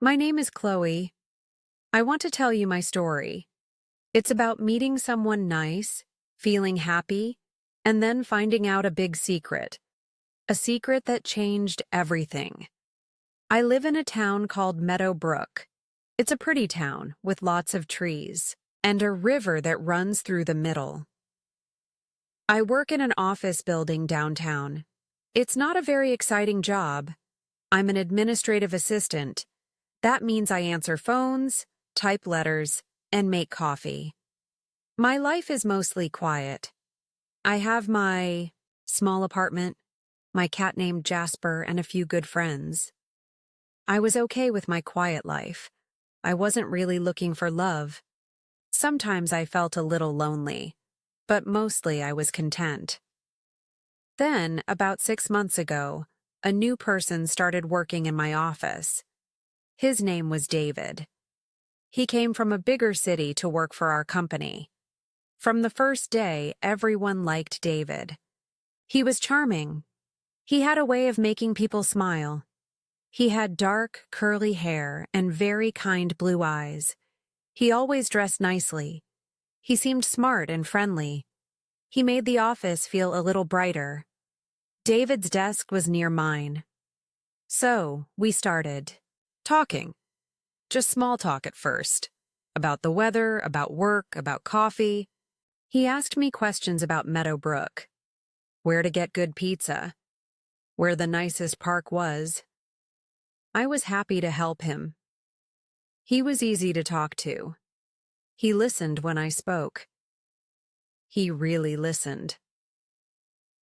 My name is Chloe. I want to tell you my story. It's about meeting someone nice, feeling happy, and then finding out a big secret. A secret that changed everything. I live in a town called Meadowbrook. It's a pretty town with lots of trees and a river that runs through the middle. I work in an office building downtown. It's not a very exciting job. I'm an administrative assistant. That means I answer phones, type letters, and make coffee. My life is mostly quiet. I have my small apartment, my cat named Jasper, and a few good friends. I was okay with my quiet life. I wasn't really looking for love. Sometimes I felt a little lonely, but mostly I was content. Then, about 6 months ago, a new person started working in my office. His name was David. He came from a bigger city to work for our company. From the first day, everyone liked David. He was charming. He had a way of making people smile. He had dark, curly hair and very kind blue eyes. He always dressed nicely. He seemed smart and friendly. He made the office feel a little brighter. David's desk was near mine. So, we started talking. Just small talk at first. About the weather, about work, about coffee. He asked me questions about Meadowbrook. Where to get good pizza. Where the nicest park was. I was happy to help him. He was easy to talk to. He listened when I spoke. He really listened.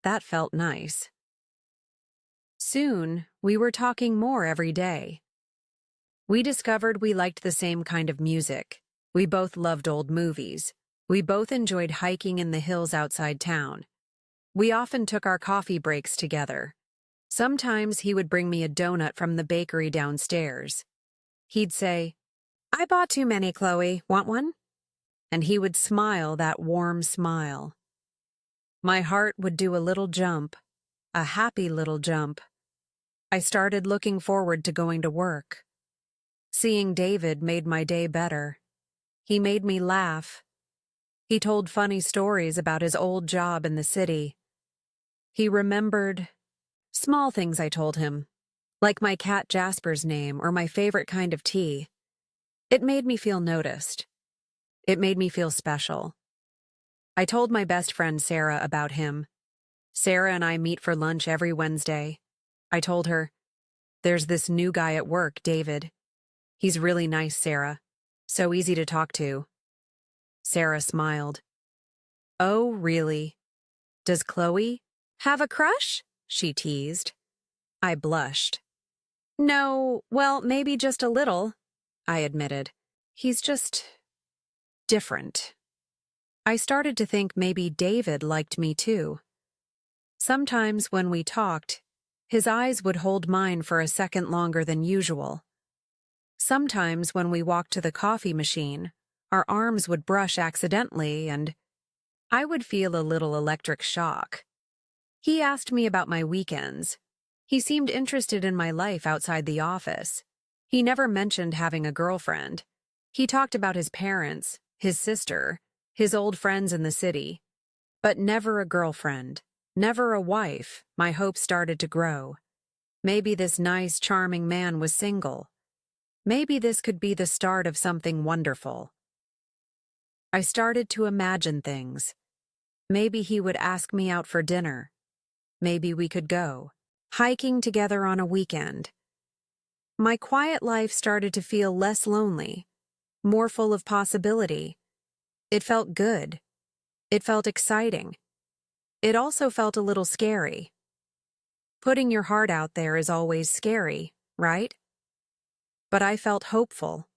That felt nice. Soon, we were talking more every day. We discovered we liked the same kind of music. We both loved old movies. We both enjoyed hiking in the hills outside town. We often took our coffee breaks together. Sometimes he would bring me a donut from the bakery downstairs. He'd say, "I bought too many, Chloe. Want one?" And he would smile that warm smile. My heart would do a little jump, a happy little jump. I started looking forward to going to work. Seeing David made my day better. He made me laugh. He told funny stories about his old job in the city. He remembered small things I told him, like my cat Jasper's name or my favorite kind of tea. It made me feel noticed. It made me feel special. I told my best friend Sarah about him. Sarah and I meet for lunch every Wednesday. I told her, "There's this new guy at work, David. He's really nice, Sarah. So easy to talk to." Sarah smiled. "Oh, really? Does Chloe have a crush?" she teased. I blushed. "No, well, maybe just a little," I admitted. "He's just different." I started to think maybe David liked me too. Sometimes when we talked, his eyes would hold mine for a second longer than usual. Sometimes when we walked to the coffee machine, our arms would brush accidentally and I would feel a little electric shock. He asked me about my weekends. He seemed interested in my life outside the office. He never mentioned having a girlfriend. He talked about his parents, his sister, his old friends in the city. But never a girlfriend, never a wife. My hopes started to grow. Maybe this nice, charming man was single. Maybe this could be the start of something wonderful. I started to imagine things. Maybe he would ask me out for dinner. Maybe we could go hiking together on a weekend. My quiet life started to feel less lonely, more full of possibility. It felt good. It felt exciting. It also felt a little scary. Putting your heart out there is always scary, right? But I felt hopeful.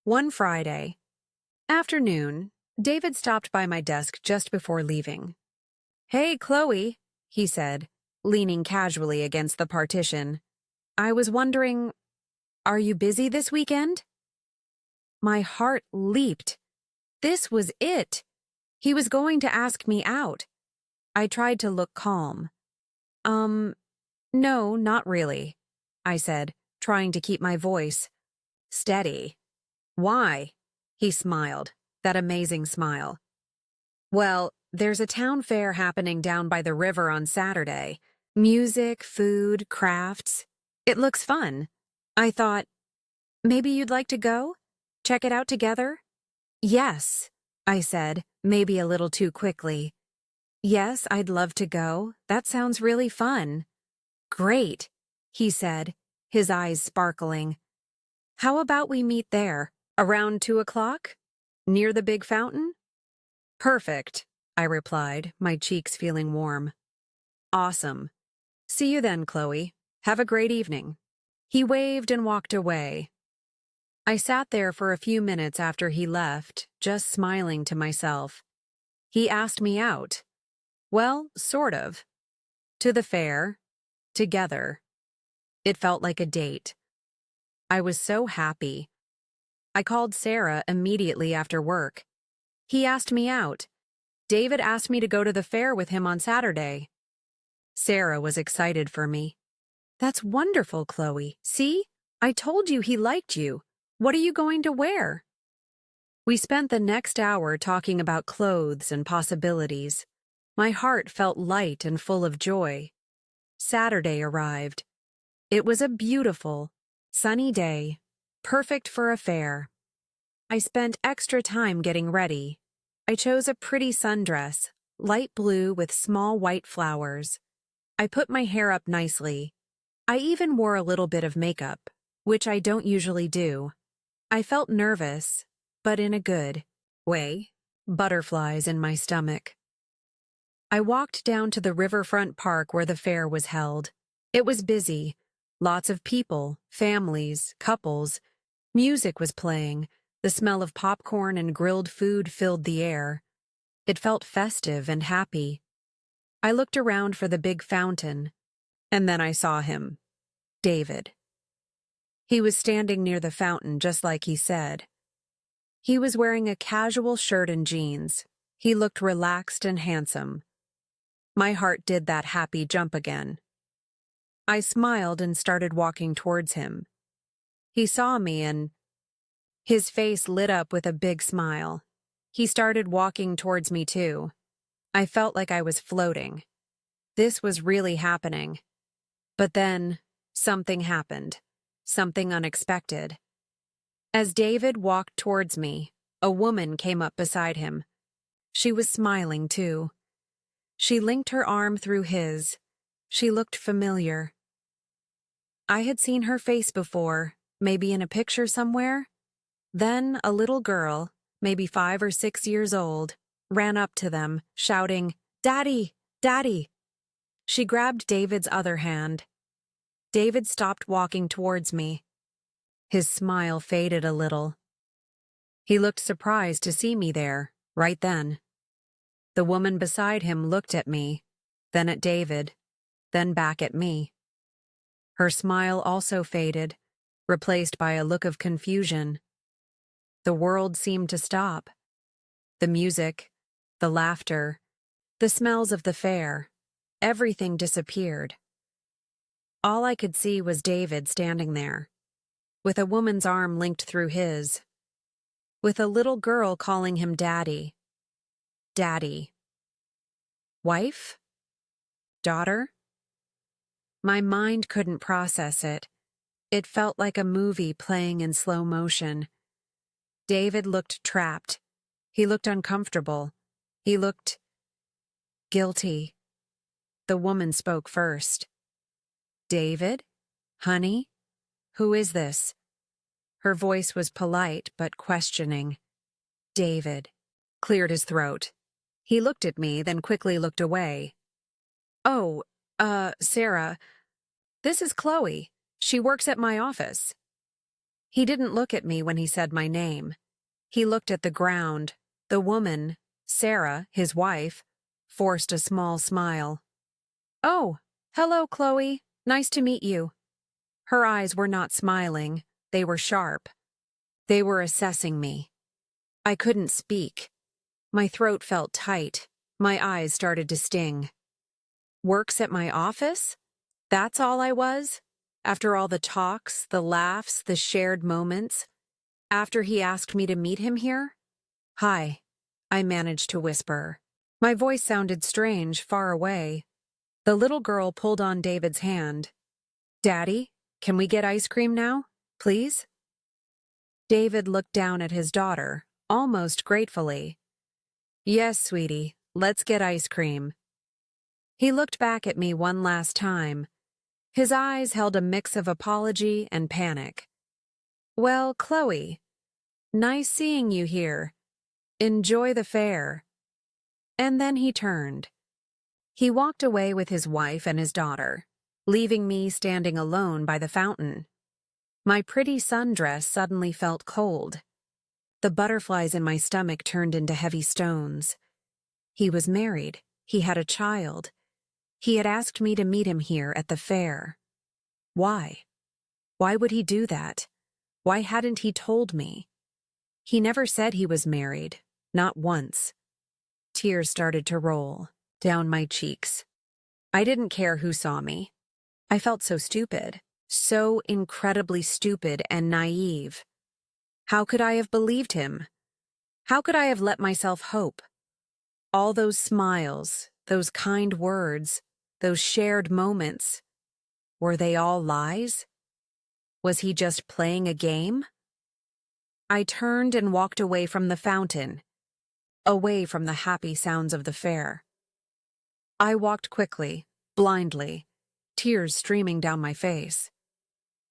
One Friday afternoon, David stopped by my desk just before leaving. "Hey, Chloe," he said, leaning casually against the partition. "I was wondering, are you busy this weekend?" My heart leaped. This was it. He was going to ask me out. I tried to look calm. No, not really," I said. trying to keep my voice steady. Why? He smiled, that amazing smile. Well, there's a town fair happening down by the river on Saturday. Music, food, crafts. It looks fun. I thought, maybe you'd like to go? Check it out together? Yes, I said, maybe a little too quickly. Yes, I'd love to go. That sounds really fun. Great, he said, his eyes sparkling. How about we meet there, around 2 o'clock? Near the big fountain? Perfect, I replied, my cheeks feeling warm. Awesome. See you then, Chloe. Have a great evening. He waved and walked away. I sat there for a few minutes after he left, just smiling to myself. He asked me out. Well, sort of. To the fair. Together. It felt like a date. I was so happy. I called Sarah immediately after work. He asked me out. David asked me to go to the fair with him on Saturday. Sarah was excited for me. That's wonderful, Chloe. See? I told you he liked you. What are you going to wear? We spent the next hour talking about clothes and possibilities. My heart felt light and full of joy. Saturday arrived. It was a beautiful, sunny day, perfect for a fair. I spent extra time getting ready. I chose a pretty sundress, light blue with small white flowers. I put my hair up nicely. I even wore a little bit of makeup, which I don't usually do. I felt nervous, but in a good way, butterflies in my stomach. I walked down to the riverfront park where the fair was held. It was busy. Lots of people, families, couples. Music was playing. The smell of popcorn and grilled food filled the air. It felt festive and happy. I looked around for the big fountain, and then I saw him. David. He was standing near the fountain just like he said. He was wearing a casual shirt and jeans. He looked relaxed and handsome. My heart did that happy jump again. I smiled and started walking towards him. He saw me and his face lit up with a big smile. He started walking towards me too. I felt like I was floating. This was really happening. But then, something happened. Something unexpected. As David walked towards me, a woman came up beside him. She was smiling too. She linked her arm through his. She looked familiar. I had seen her face before, maybe in a picture somewhere. Then a little girl, maybe 5 or 6 years old, ran up to them, shouting, "Daddy! Daddy!" She grabbed David's other hand. David stopped walking towards me. His smile faded a little. He looked surprised to see me there, right then. The woman beside him looked at me, then at David, then back at me. Her smile also faded, replaced by a look of confusion. The world seemed to stop. The music, the laughter, the smells of the fair, everything disappeared. All I could see was David standing there, with a woman's arm linked through his, with a little girl calling him Daddy. Daddy. Wife? Daughter? My mind couldn't process it. It felt like a movie playing in slow motion. David looked trapped. He looked uncomfortable. He looked guilty. The woman spoke first. David? Honey? Who is this? Her voice was polite but questioning. David cleared his throat. He looked at me, then quickly looked away. Oh, Sarah, this is Chloe. She works at my office. He didn't look at me when he said my name. He looked at the ground. The woman, Sarah, his wife, forced a small smile. Oh, hello, Chloe. Nice to meet you. Her eyes were not smiling. They were sharp. They were assessing me. I couldn't speak. My throat felt tight. My eyes started to sting. Works at my office? That's all I was? After all the talks, the laughs, the shared moments, after he asked me to meet him here? Hi, I managed to whisper. My voice sounded strange, far away. The little girl pulled on David's hand. Daddy, can we get ice cream now, please? David looked down at his daughter, almost gratefully. Yes, sweetie, let's get ice cream. He looked back at me one last time. His eyes held a mix of apology and panic. Well, Chloe, nice seeing you here. Enjoy the fair. And then he turned. He walked away with his wife and his daughter, leaving me standing alone by the fountain. My pretty sundress suddenly felt cold. The butterflies in my stomach turned into heavy stones. He was married. He had a child. He had asked me to meet him here at the fair. Why? Why would he do that? Why hadn't he told me? He never said he was married, not once. Tears started to roll down my cheeks. I didn't care who saw me. I felt so stupid, so incredibly stupid and naive. How could I have believed him? How could I have let myself hope? All those smiles, those kind words, those shared moments, were they all lies? Was he just playing a game? I turned and walked away from the fountain, away from the happy sounds of the fair. I walked quickly, blindly, tears streaming down my face.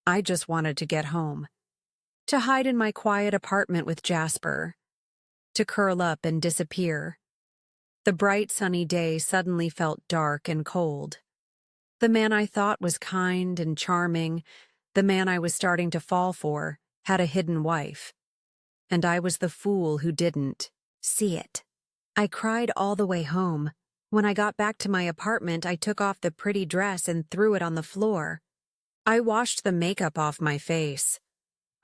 I just wanted to get home, to hide in my quiet apartment with Jasper, to curl up and disappear. The bright sunny day suddenly felt dark and cold. The man I thought was kind and charming, the man I was starting to fall for, had a hidden wife. And I was the fool who didn't see it. I cried all the way home. When I got back to my apartment, I took off the pretty dress and threw it on the floor. I washed the makeup off my face.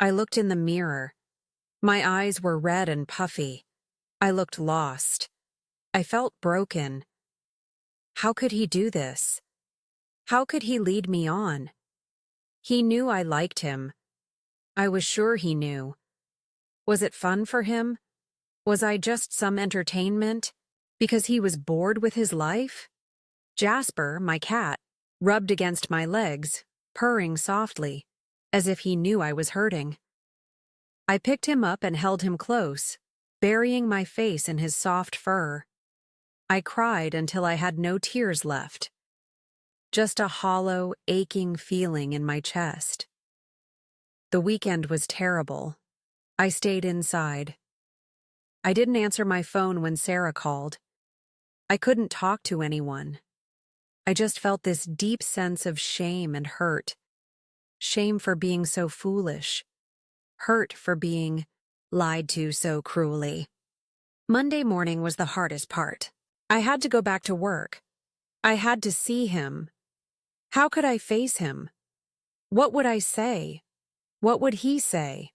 I looked in the mirror. My eyes were red and puffy. I looked lost. I felt broken. How could he do this? How could he lead me on? He knew I liked him. I was sure he knew. Was it fun for him? Was I just some entertainment? Because he was bored with his life? Jasper, my cat, rubbed against my legs, purring softly, as if he knew I was hurting. I picked him up and held him close, burying my face in his soft fur. I cried until I had no tears left. Just a hollow, aching feeling in my chest. The weekend was terrible. I stayed inside. I didn't answer my phone when Sarah called. I couldn't talk to anyone. I just felt this deep sense of shame and hurt. Shame for being so foolish. Hurt for being lied to so cruelly. Monday morning was the hardest part. I had to go back to work. I had to see him. How could I face him? What would I say? What would he say?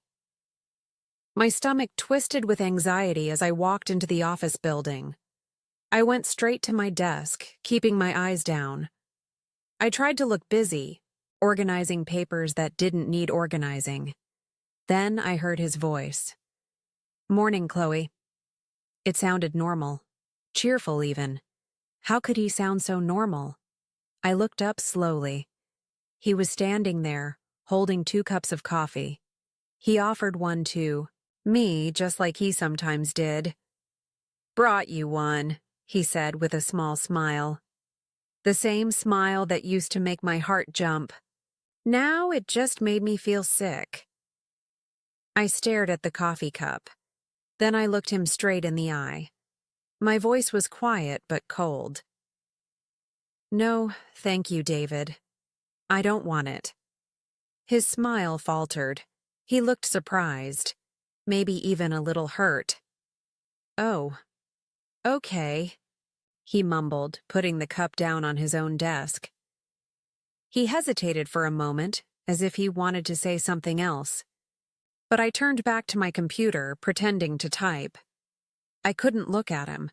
My stomach twisted with anxiety as I walked into the office building. I went straight to my desk, keeping my eyes down. I tried to look busy, organizing papers that didn't need organizing. Then I heard his voice. Morning, Chloe. It sounded normal, cheerful even. How could he sound so normal? I looked up slowly. He was standing there, holding 2 cups of coffee. He offered one to me, just like he sometimes did. Brought you one, he said with a small smile. The same smile that used to make my heart jump. Now it just made me feel sick. I stared at the coffee cup. Then I looked him straight in the eye. My voice was quiet but cold. No, thank you, David. I don't want it. His smile faltered. He looked surprised, maybe even a little hurt. Oh, okay, he mumbled, putting the cup down on his own desk. He hesitated for a moment, as if he wanted to say something else. But I turned back to my computer, pretending to type. I couldn't look at him.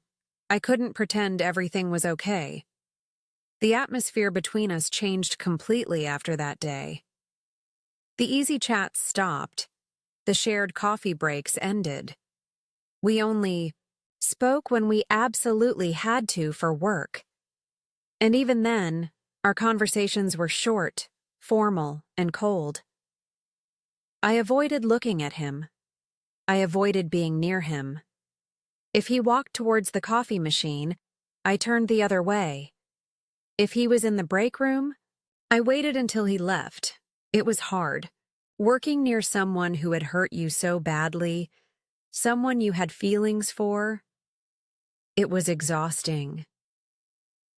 I couldn't pretend everything was okay. The atmosphere between us changed completely after that day. The easy chats stopped. The shared coffee breaks ended. We only spoke when we absolutely had to for work. And even then, our conversations were short, formal, and cold. I avoided looking at him. I avoided being near him. If he walked towards the coffee machine, I turned the other way. If he was in the break room, I waited until he left. It was hard. Working near someone who had hurt you so badly, someone you had feelings for, it was exhausting.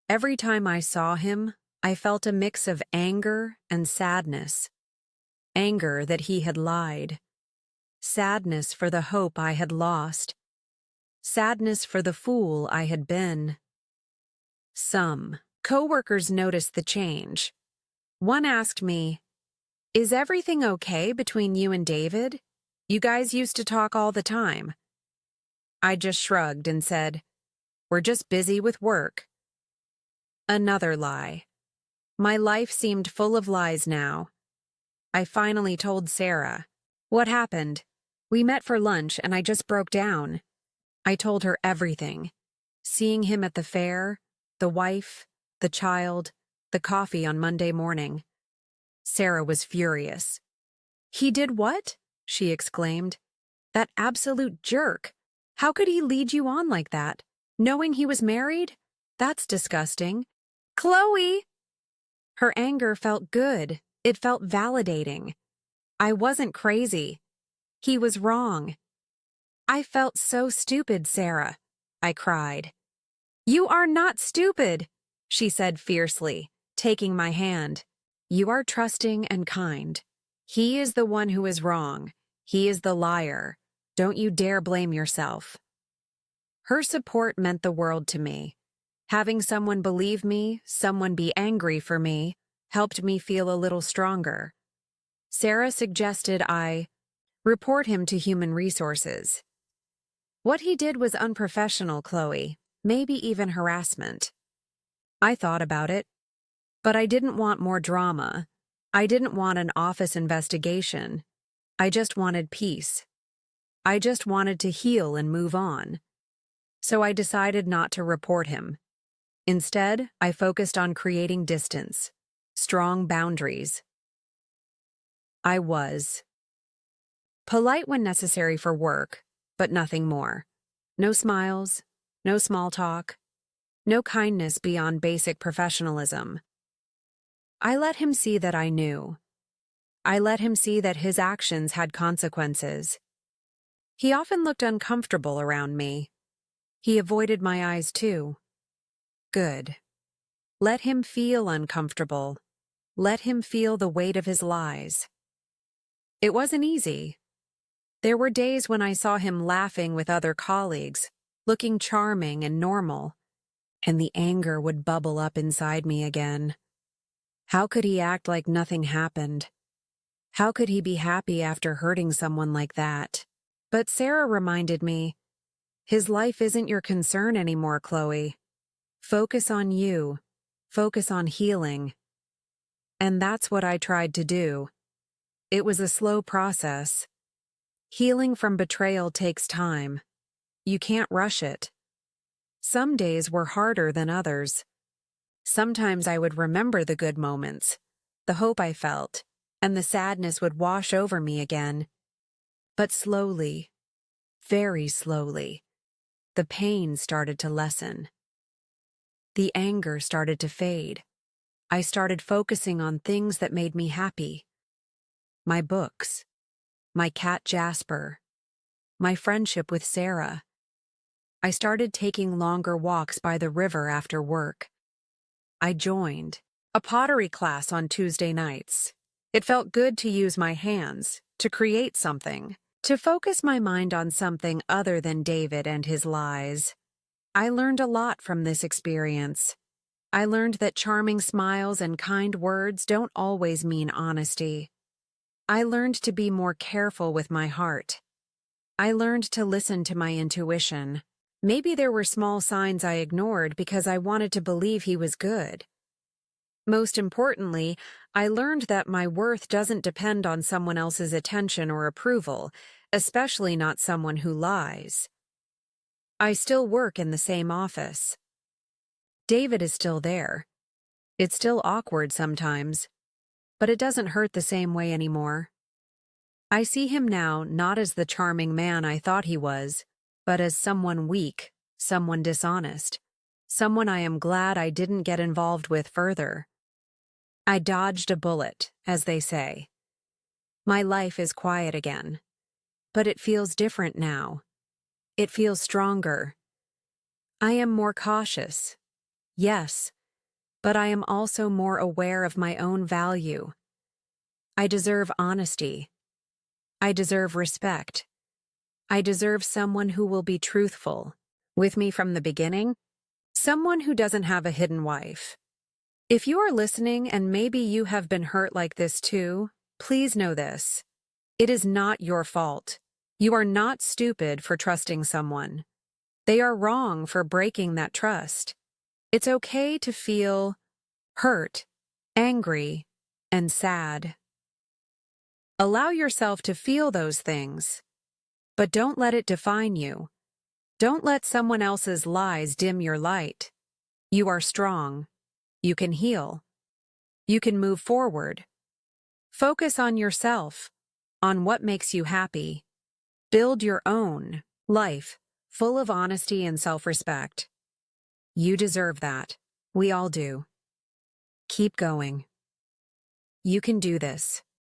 Every time I saw him, I felt a mix of anger and sadness. Anger that he had lied. Sadness for the hope I had lost. Sadness for the fool I had been. Some coworkers noticed the change. One asked me, "Is everything okay between you and David? You guys used to talk all the time." I just shrugged and said, "We're just busy with work." Another lie. My life seemed full of lies now. I finally told Sarah. What happened? We met for lunch and I just broke down. I told her everything. Seeing him at the fair, the wife, the child, the coffee on Monday morning. Sarah was furious. "He did what?" she exclaimed. "That absolute jerk. How could he lead you on like that? Knowing he was married? That's disgusting." "Chloe!" Her anger felt good. It felt validating. I wasn't crazy. He was wrong. "I felt so stupid, Sarah," I cried. "You are not stupid," she said fiercely, taking my hand. "You are trusting and kind. He is the one who is wrong. He is the liar. Don't you dare blame yourself." Her support meant the world to me. Having someone believe me, someone be angry for me, helped me feel a little stronger. Sarah suggested I report him to Human Resources. What he did was unprofessional, Chloe, maybe even harassment. I thought about it, but I didn't want more drama. I didn't want an office investigation. I just wanted peace. I just wanted to heal and move on. So I decided not to report him. Instead, I focused on creating distance, strong boundaries. I was polite when necessary for work, but nothing more. No smiles, no small talk, no kindness beyond basic professionalism. I let him see that I knew. I let him see that his actions had consequences. He often looked uncomfortable around me. He avoided my eyes too. Good. Let him feel uncomfortable. Let him feel the weight of his lies. It wasn't easy. There were days when I saw him laughing with other colleagues, looking charming and normal, and the anger would bubble up inside me again. How could he act like nothing happened? How could he be happy after hurting someone like that? But Sarah reminded me, his life isn't your concern anymore, Chloe. Focus on you. Focus on healing. And that's what I tried to do. It was a slow process. Healing from betrayal takes time. You can't rush it. Some days were harder than others. Sometimes I would remember the good moments, the hope I felt, and the sadness would wash over me again. But slowly, very slowly, the pain started to lessen. The anger started to fade. I started focusing on things that made me happy. My books, my cat Jasper, my friendship with Sarah. I started taking longer walks by the river after work. I joined a pottery class on Tuesday nights. It felt good to use my hands, to create something, to focus my mind on something other than David and his lies. I learned a lot from this experience. I learned that charming smiles and kind words don't always mean honesty. I learned to be more careful with my heart. I learned to listen to my intuition. Maybe there were small signs I ignored because I wanted to believe he was good. Most importantly, I learned that my worth doesn't depend on someone else's attention or approval, especially not someone who lies. I still work in the same office. David is still there. It's still awkward sometimes, but it doesn't hurt the same way anymore. I see him now not as the charming man I thought he was, but as someone weak, someone dishonest, someone I am glad I didn't get involved with further. I dodged a bullet, as they say. My life is quiet again, but it feels different now. It feels stronger. I am more cautious, yes, but I am also more aware of my own value. I deserve honesty. I deserve respect. I deserve someone who will be truthful with me from the beginning, someone who doesn't have a hidden wife. If you are listening and maybe you have been hurt like this too, please know this. It is not your fault. You are not stupid for trusting someone. They are wrong for breaking that trust. It's okay to feel hurt, angry, and sad. Allow yourself to feel those things, but don't let it define you. Don't let someone else's lies dim your light. You are strong. You can heal. You can move forward. Focus on yourself, on what makes you happy. Build your own life full of honesty and self-respect. You deserve that. We all do. Keep going. You can do this.